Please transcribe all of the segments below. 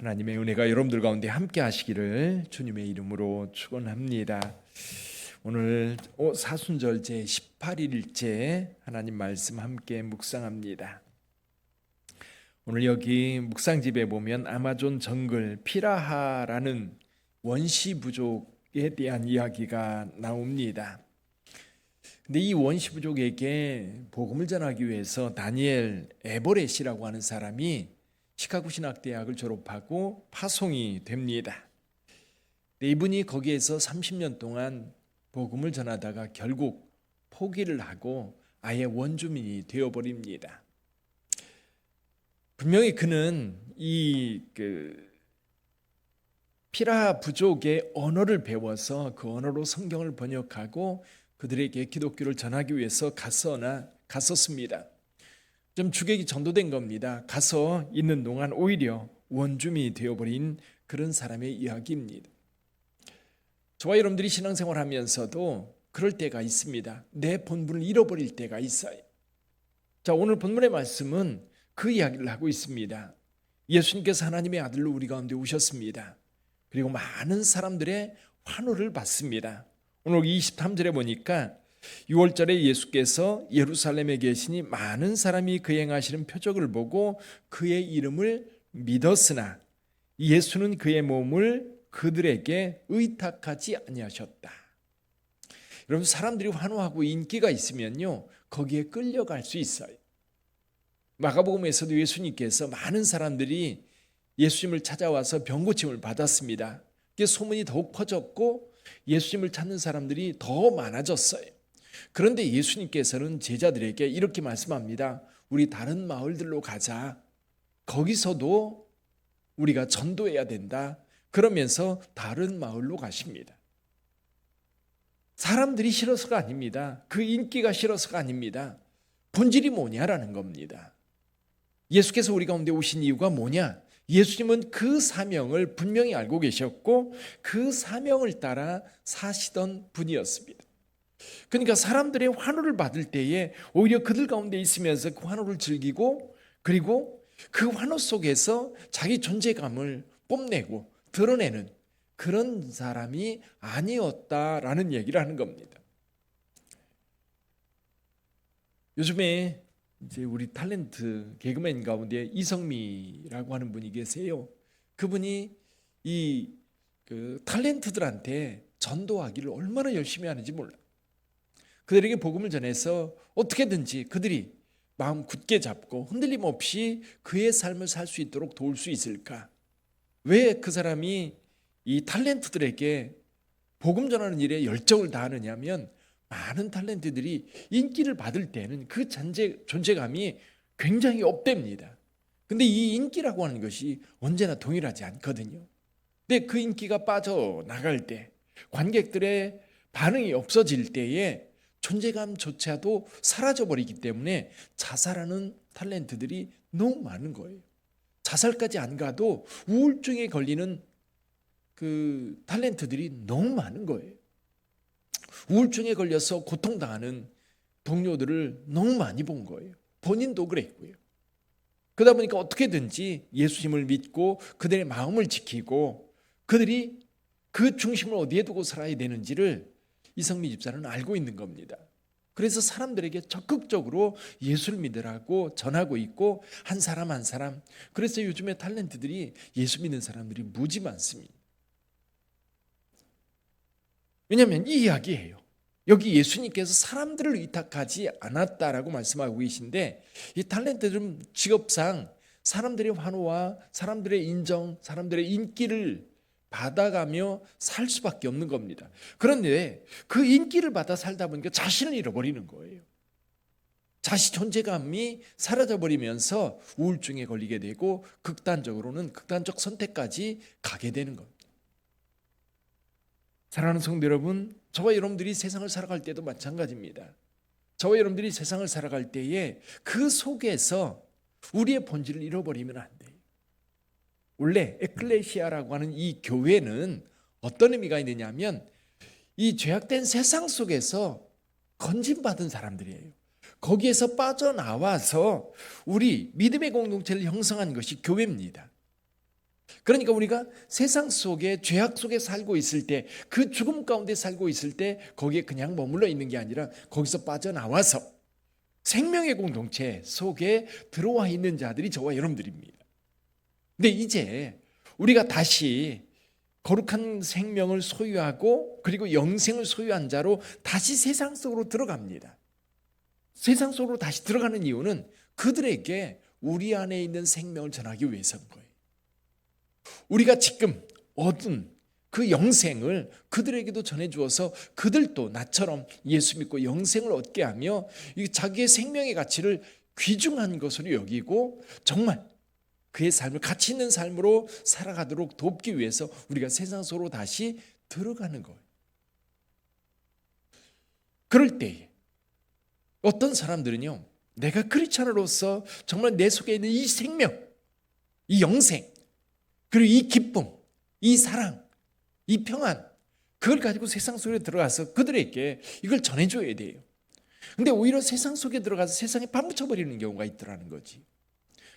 하나님의 은혜가 여러분들 가운데 함께 하시기를 주님의 이름으로 축원합니다. 오늘 사순절 제 18일째 하나님 말씀 함께 묵상합니다. 오늘 여기 묵상집에 보면 아마존 정글 피라하라는 원시 부족에 대한 이야기가 나옵니다. 근데 이 원시 부족에게 복음을 전하기 위해서 다니엘 에버렛이라고 하는 사람이 시카고 신학대학을 졸업하고 파송이 됩니다. 이분이 거기에서 30년 동안 복음을 전하다가 결국 포기를 하고 아예 원주민이 되어버립니다. 분명히 그는 이 피라하 부족의 언어를 배워서 그 언어로 성경을 번역하고 그들에게 기독교를 전하기 위해서 갔었습니다. 좀 주객이 전도된 겁니다. 가서 있는 동안 오히려 원주민이 되어버린 그런 사람의 이야기입니다. 저와 여러분들이 신앙생활 하면서도 그럴 때가 있습니다. 내 본분을 잃어버릴 때가 있어요. 자, 오늘 본문의 말씀은 그 이야기를 하고 있습니다. 예수님께서 하나님의 아들로 우리 가운데 오셨습니다. 그리고 많은 사람들의 환호를 받습니다. 오늘 23절에 보니까 6월절에 예수께서 예루살렘에 계시니 많은 사람이 그 행하시는 표적을 보고 그의 이름을 믿었으나 예수는 그의 몸을 그들에게 의탁하지 아니하셨다. 여러분, 사람들이 환호하고 인기가 있으면요 거기에 끌려갈 수 있어요. 마가복음에서도 예수님께서 많은 사람들이 예수님을 찾아와서 병고침을 받았습니다. 그게 소문이 더욱 퍼졌고 예수님을 찾는 사람들이 더 많아졌어요. 그런데 예수님께서는 제자들에게 이렇게 말씀합니다. 우리 다른 마을들로 가자. 거기서도 우리가 전도해야 된다. 그러면서 다른 마을로 가십니다. 사람들이 싫어서가 아닙니다. 그 인기가 싫어서가 아닙니다. 본질이 뭐냐라는 겁니다. 예수께서 우리 가운데 오신 이유가 뭐냐? 예수님은 그 사명을 분명히 알고 계셨고 그 사명을 따라 사시던 분이었습니다. 그러니까 사람들의 환호를 받을 때에 오히려 그들 가운데 있으면서 그 환호를 즐기고 그리고 그 환호 속에서 자기 존재감을 뽐내고 드러내는 그런 사람이 아니었다라는 얘기를 하는 겁니다. 요즘에 이제 우리 탤런트 개그맨 가운데 이성미라고 하는 분이 계세요. 그분이 이 탤런트들한테 전도하기를 얼마나 열심히 하는지 몰라요. 그들에게 복음을 전해서 어떻게든지 그들이 마음 굳게 잡고 흔들림 없이 그의 삶을 살 수 있도록 도울 수 있을까? 왜 그 사람이 이 탤런트들에게 복음 전하는 일에 열정을 다하느냐면 많은 탤런트들이 인기를 받을 때는 그 존재감이 굉장히 업됩니다. 근데 이 인기라고 하는 것이 언제나 동일하지 않거든요. 근데 그 인기가 빠져나갈 때 관객들의 반응이 없어질 때에 존재감조차도 사라져버리기 때문에 자살하는 탤런트들이 너무 많은 거예요. 자살까지 안 가도 우울증에 걸리는 그 탤런트들이 너무 많은 거예요. 우울증에 걸려서 고통당하는 동료들을 너무 많이 본 거예요. 본인도 그랬고요. 그러다 보니까 어떻게든지 예수님을 믿고 그들의 마음을 지키고 그들이 그 중심을 어디에 두고 살아야 되는지를 이성미 집사는 알고 있는 겁니다. 그래서 사람들에게 적극적으로 예수를 믿으라고 전하고 있고 한 사람 한 사람. 그래서 요즘에 탤런트들이 예수 믿는 사람들이 무지 많습니다. 왜냐하면 이 이야기예요. 여기 예수님께서 사람들을 위탁하지 않았다라고 말씀하고 계신데 이 탤런트들은 직업상 사람들의 환호와 사람들의 인정, 사람들의 인기를 받아가며 살 수밖에 없는 겁니다. 그런데 그 인기를 받아 살다 보니까 자신을 잃어버리는 거예요. 자신 존재감이 사라져버리면서 우울증에 걸리게 되고 극단적으로는 극단적 선택까지 가게 되는 겁니다. 사랑하는 성도 여러분, 저와 여러분들이 세상을 살아갈 때도 마찬가지입니다. 저와 여러분들이 세상을 살아갈 때에 그 속에서 우리의 본질을 잃어버리면 안 돼요. 원래 에클레시아라고 하는 이 교회는 어떤 의미가 있느냐면 이 죄악된 세상 속에서 건진받은 사람들이에요. 거기에서 빠져나와서 우리 믿음의 공동체를 형성한 것이 교회입니다. 그러니까 우리가 세상 속에 죄악 속에 살고 있을 때, 그 죽음 가운데 살고 있을 때 거기에 그냥 머물러 있는 게 아니라 거기서 빠져나와서 생명의 공동체 속에 들어와 있는 자들이 저와 여러분들입니다. 근데 이제 우리가 다시 거룩한 생명을 소유하고 그리고 영생을 소유한 자로 다시 세상 속으로 들어갑니다. 세상 속으로 다시 들어가는 이유는 그들에게 우리 안에 있는 생명을 전하기 위해서인 거예요. 우리가 지금 얻은 그 영생을 그들에게도 전해주어서 그들도 나처럼 예수 믿고 영생을 얻게 하며 자기의 생명의 가치를 귀중한 것으로 여기고 정말 그의 삶을 가치 있는 삶으로 살아가도록 돕기 위해서 우리가 세상 속으로 다시 들어가는 거예요. 그럴 때에 어떤 사람들은요, 내가 크리스찬으로서 정말 내 속에 있는 이 생명, 이 영생, 그리고 이 기쁨, 이 사랑, 이 평안, 그걸 가지고 세상 속에 들어가서 그들에게 이걸 전해줘야 돼요. 근데 오히려 세상 속에 들어가서 세상에 파묻혀버리는 경우가 있더라는 거지.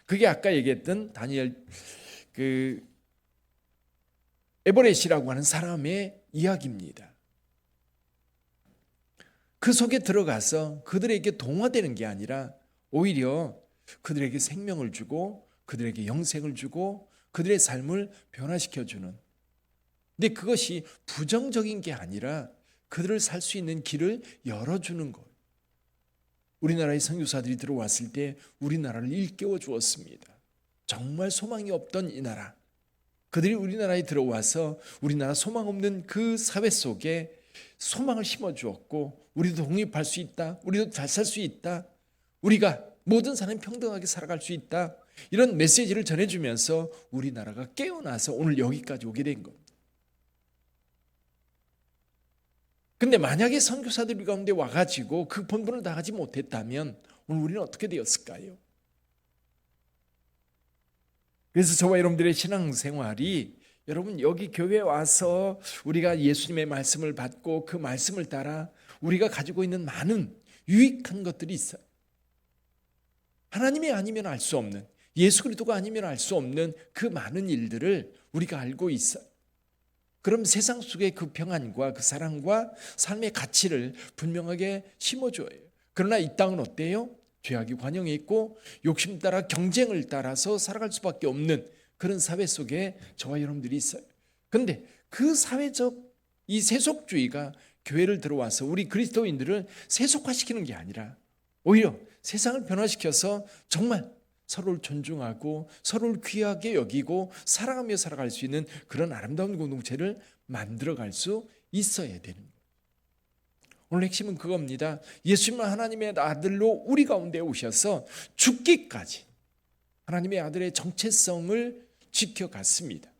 그게 아까 얘기했던 다니엘 에버렛이라고 하는 사람의 이야기입니다. 그 속에 들어가서 그들에게 동화되는 게 아니라 오히려 그들에게 생명을 주고 그들에게 영생을 주고 그들의 삶을 변화시켜주는, 근데 그것이 부정적인 게 아니라 그들을 살 수 있는 길을 열어주는 것. 우리나라의 선교사들이 들어왔을 때 우리나라를 일깨워 주었습니다. 정말 소망이 없던 이 나라, 그들이 우리나라에 들어와서 우리나라 소망 없는 그 사회 속에 소망을 심어 주었고, 우리도 독립할 수 있다, 우리도 잘 살 수 있다, 우리가 모든 사람이 평등하게 살아갈 수 있다, 이런 메시지를 전해주면서 우리나라가 깨어나서 오늘 여기까지 오게 된 겁니다. 근데 만약에 선교사들 가운데 와가지고 그 본분을 다하지 못했다면 오늘 우리는 어떻게 되었을까요? 그래서 저와 여러분들의 신앙생활이, 여러분 여기 교회에 와서 우리가 예수님의 말씀을 받고 그 말씀을 따라 우리가 가지고 있는 많은 유익한 것들이 있어요. 하나님이 아니면 알 수 없는, 예수 그리스도가 아니면 알 수 없는 그 많은 일들을 우리가 알고 있어요. 그럼 세상 속의 그 평안과 그 사랑과 삶의 가치를 분명하게 심어줘요. 그러나 이 땅은 어때요? 죄악이 관영해 있고 욕심 따라 경쟁을 따라서 살아갈 수밖에 없는 그런 사회 속에 저와 여러분들이 있어요. 그런데 그 사회적 이 세속주의가 교회를 들어와서 우리 그리스도인들을 세속화시키는 게 아니라 오히려 세상을 변화시켜서 정말 서로를 존중하고 서로를 귀하게 여기고 사랑하며 살아갈 수 있는 그런 아름다운 공동체를 만들어갈 수 있어야 되는 거예요. 오늘 핵심은 그겁니다. 예수님은 하나님의 아들로 우리 가운데 오셔서 죽기까지 하나님의 아들의 정체성을 지켜갔습니다.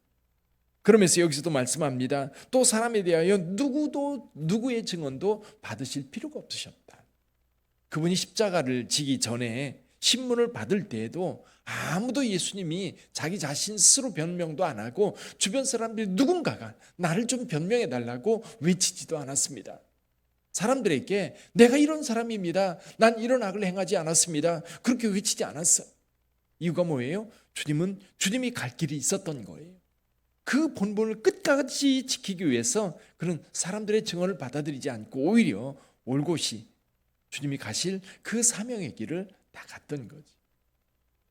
그러면서 여기서도 말씀합니다. 또 사람에 대하여 누구도 누구의 증언도 받으실 필요가 없으셨다. 그분이 십자가를 지기 전에 신문을 받을 때에도 아무도 예수님이 자기 자신 스스로 변명도 안 하고 주변 사람들이 누군가가 나를 좀 변명해 달라고 외치지도 않았습니다. 사람들에게 내가 이런 사람입니다, 난 이런 악을 행하지 않았습니다, 그렇게 외치지 않았어요. 이유가 뭐예요? 주님이 갈 길이 있었던 거예요. 그 본분을 끝까지 지키기 위해서 그런 사람들의 증언을 받아들이지 않고 오히려 올곧이 주님이 가실 그 사명의 길을 다 갔던 거지.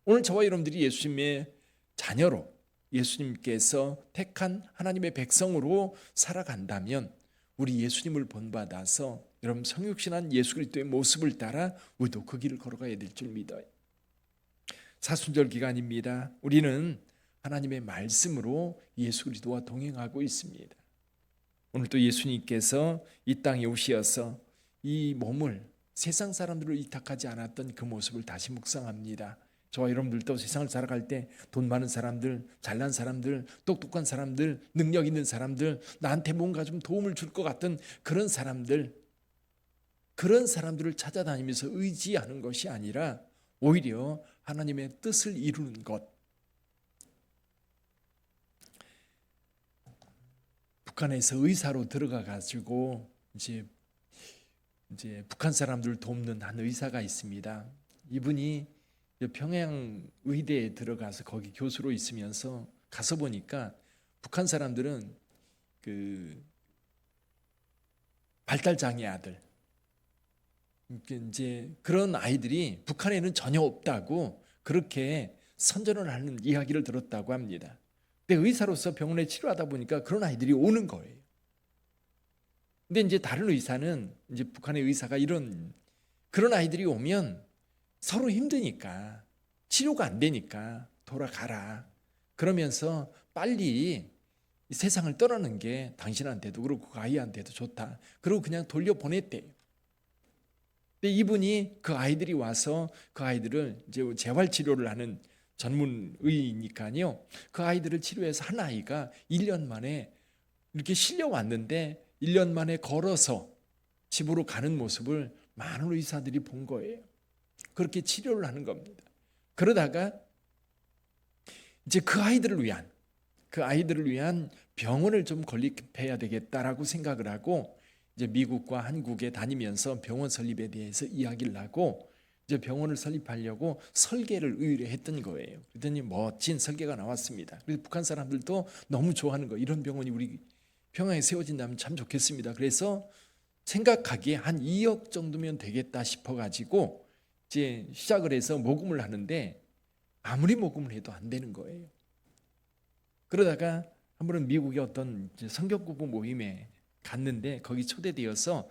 오늘 저와 여러분들이 예수님의 자녀로, 예수님께서 택한 하나님의 백성으로 살아간다면 우리 예수님을 본받아서 여러분 성육신한 예수 그리스도의 모습을 따라 우리도 그 길을 걸어가야 될 줄 믿어요. 사순절 기간입니다. 우리는 하나님의 말씀으로 예수 그리스도와 동행하고 있습니다. 오늘 또 예수님께서 이 땅에 오셔서 이 몸을 세상 사람들을 위탁하지 않았던 그 모습을 다시 묵상합니다. 저와 여러분들도 세상을 살아갈 때 돈 많은 사람들, 잘난 사람들, 똑똑한 사람들, 능력 있는 사람들, 나한테 뭔가 좀 도움을 줄 것 같은 그런 사람들을 찾아다니면서 의지하는 것이 아니라 오히려 하나님의 뜻을 이루는 것. 북한에서 의사로 들어가 가지고 이제 북한 사람들을 돕는 한 의사가 있습니다. 이분이 평양 의대에 들어가서 거기 교수로 있으면서 가서 보니까 북한 사람들은 그 발달장애 아들, 이제 그런 아이들이 북한에는 전혀 없다고 그렇게 선전을 하는 이야기를 들었다고 합니다. 근데 의사로서 병원에 치료하다 보니까 그런 아이들이 오는 거예요. 근데 이제 다른 의사는, 이제 북한의 의사가 그런 아이들이 오면 서로 힘드니까, 치료가 안 되니까 돌아가라, 그러면서 빨리 이 세상을 떠나는 게 당신한테도 그렇고 그 아이한테도 좋다, 그러고 그냥 돌려보냈대요. 근데 이분이 그 아이들이 와서 그 아이들을 이제 재활치료를 하는 전문의니까요, 그 아이들을 치료해서 한 아이가 1년 만에 이렇게 실려왔는데 1년 만에 걸어서 집으로 가는 모습을 많은 의사들이 본 거예요. 그렇게 치료를 하는 겁니다. 그러다가 이제 그 아이들을 위한 병원을 좀 건립해야 되겠다라고 생각을 하고, 이제 미국과 한국에 다니면서 병원 설립에 대해서 이야기를 하고, 이제 병원을 설립하려고 설계를 의뢰했던 거예요. 그랬더니 멋진 설계가 나왔습니다. 그래서 북한 사람들도 너무 좋아하는 거예요. 이런 병원이 우리 평양에 세워진다면 참 좋겠습니다. 그래서 생각하기에 한 2억 정도면 되겠다 싶어가지고 이제 시작을 해서 모금을 하는데, 아무리 모금을 해도 안 되는 거예요. 그러다가 한 번은 미국의 어떤 성경공부 모임에 갔는데, 거기 초대되어서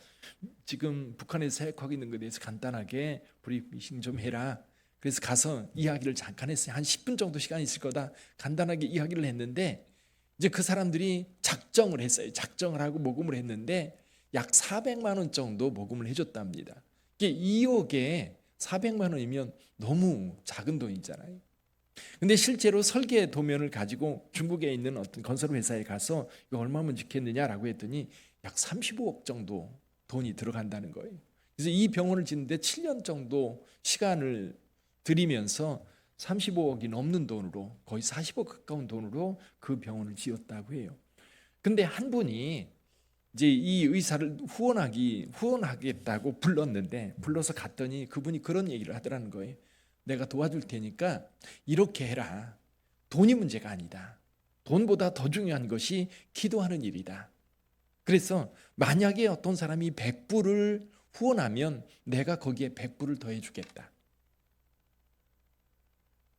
지금 북한에서 사역하고 있는 것에 대해서 간단하게 브리핑 좀 해라. 그래서 가서 이야기를 잠깐 했어요. 한 10분 정도 시간이 있을 거다. 간단하게 이야기를 했는데, 이제 그 사람들이 작정을 했어요. 작정을 하고 모금을 했는데 약 400만 원 정도 모금을 해줬답니다. 이게 2억에 400만 원이면 너무 작은 돈이잖아요. 근데 실제로 설계 도면을 가지고 중국에 있는 어떤 건설 회사에 가서 이거 얼마면 짓겠느냐라고 했더니 약 35억 정도 돈이 들어간다는 거예요. 그래서 이 병원을 짓는데 7년 정도 시간을 들이면서 35억이 넘는 돈으로, 거의 40억 가까운 돈으로 그 병원을 지었다고 해요. 근데 한 분이 이제 이 의사를 후원하겠다고 불러서 갔더니 그분이 그런 얘기를 하더라는 거예요. 내가 도와줄 테니까 이렇게 해라. 돈이 문제가 아니다. 돈보다 더 중요한 것이 기도하는 일이다. 그래서 만약에 어떤 사람이 100불을 후원하면 내가 거기에 100불을 더해 주겠다.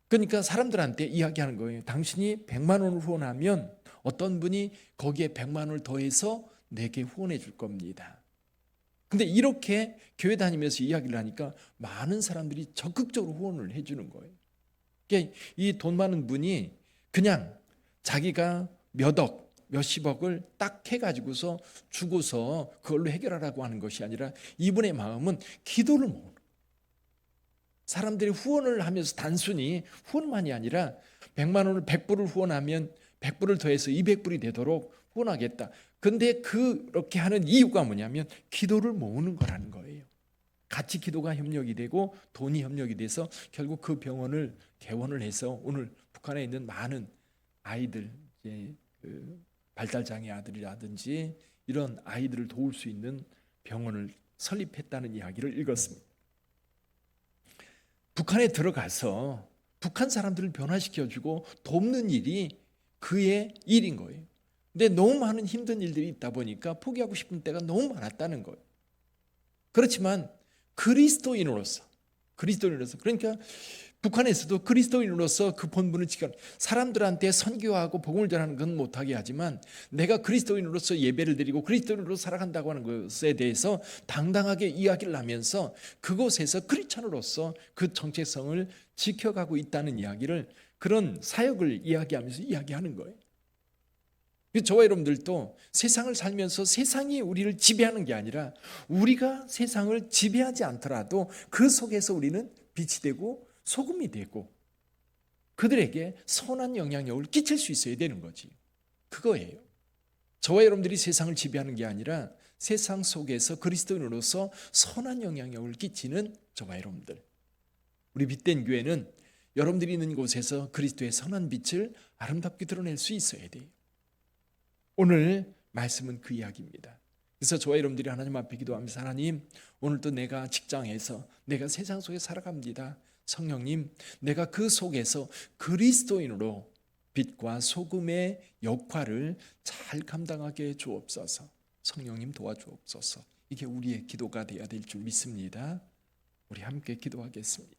그러니까 사람들한테 이야기하는 거예요. 당신이 100만 원을 후원하면 어떤 분이 거기에 100만 원을 더해서 내게 후원해 줄 겁니다. 근데 이렇게 교회 다니면서 이야기를 하니까 많은 사람들이 적극적으로 후원을 해주는 거예요. 그러니까 이 돈 많은 분이 그냥 자기가 몇억, 몇십억을 딱 해가지고서 주고서 그걸로 해결하라고 하는 것이 아니라, 이분의 마음은 기도를 모으는 거예요. 사람들이 후원을 하면서 단순히 후원만이 아니라 100만 원을 100불을 후원하면 100불을 더해서 200불이 되도록 후원하겠다. 근데 그렇게 하는 이유가 뭐냐면 기도를 모으는 거라는 거예요. 같이 기도가 협력이 되고 돈이 협력이 돼서 결국 그 병원을 개원을 해서 오늘 북한에 있는 많은 아이들, 그 발달장애 아들이라든지 이런 아이들을 도울 수 있는 병원을 설립했다는 이야기를 읽었습니다. 북한에 들어가서 북한 사람들을 변화시켜주고 돕는 일이 그의 일인 거예요. 근데 너무 많은 힘든 일들이 있다 보니까 포기하고 싶은 때가 너무 많았다는 거예요. 그렇지만 그리스도인으로서, 그러니까 북한에서도 그리스도인으로서 그 본분을 지켜, 사람들한테 선교하고 복음을 전하는 건 못하게 하지만 내가 그리스도인으로서 예배를 드리고 그리스도인으로서 살아간다고 하는 것에 대해서 당당하게 이야기를 하면서 그곳에서 크리스찬으로서 그 정체성을 지켜가고 있다는 이야기를, 그런 사역을 이야기하면서 이야기하는 거예요. 저와 여러분들도 세상을 살면서 세상이 우리를 지배하는 게 아니라 우리가 세상을 지배하지 않더라도 그 속에서 우리는 빛이 되고 소금이 되고 그들에게 선한 영향력을 끼칠 수 있어야 되는 거지. 그거예요. 저와 여러분들이 세상을 지배하는 게 아니라 세상 속에서 그리스도인으로서 선한 영향력을 끼치는 저와 여러분들. 우리 빛된 교회는 여러분들이 있는 곳에서 그리스도의 선한 빛을 아름답게 드러낼 수 있어야 돼요. 오늘 말씀은 그 이야기입니다. 그래서 저와 여러분들이 하나님 앞에 기도하면서, 하나님, 오늘도 내가 직장에서, 내가 세상 속에 살아갑니다. 성령님, 내가 그 속에서 그리스도인으로 빛과 소금의 역할을 잘 감당하게 해 주옵소서. 성령님 도와주옵소서. 이게 우리의 기도가 되어야 될 줄 믿습니다. 우리 함께 기도하겠습니다.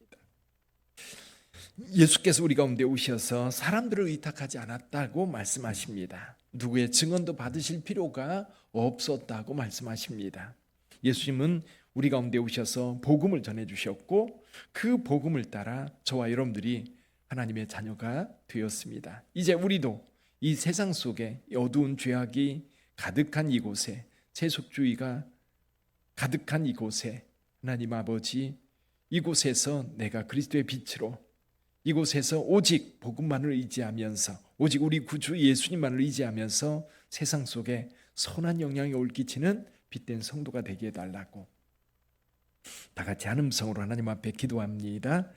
예수께서 우리 가운데 오셔서 사람들을 의탁하지 않았다고 말씀하십니다. 누구의 증언도 받으실 필요가 없었다고 말씀하십니다. 예수님은 우리 가운데 오셔서 복음을 전해주셨고 그 복음을 따라 저와 여러분들이 하나님의 자녀가 되었습니다. 이제 우리도 이 세상 속에 어두운 죄악이 가득한 이곳에, 세속주의가 가득한 이곳에 하나님 아버지, 이곳에서 내가 그리스도의 빛으로, 이곳에서 오직 복음만을 의지하면서, 오직 우리 구주 예수님만을 의지하면서 세상 속에 선한 영향이 올끼치는 빛된 성도가 되게 해달라고 다 같이 한 음성으로 하나님 앞에 기도합니다.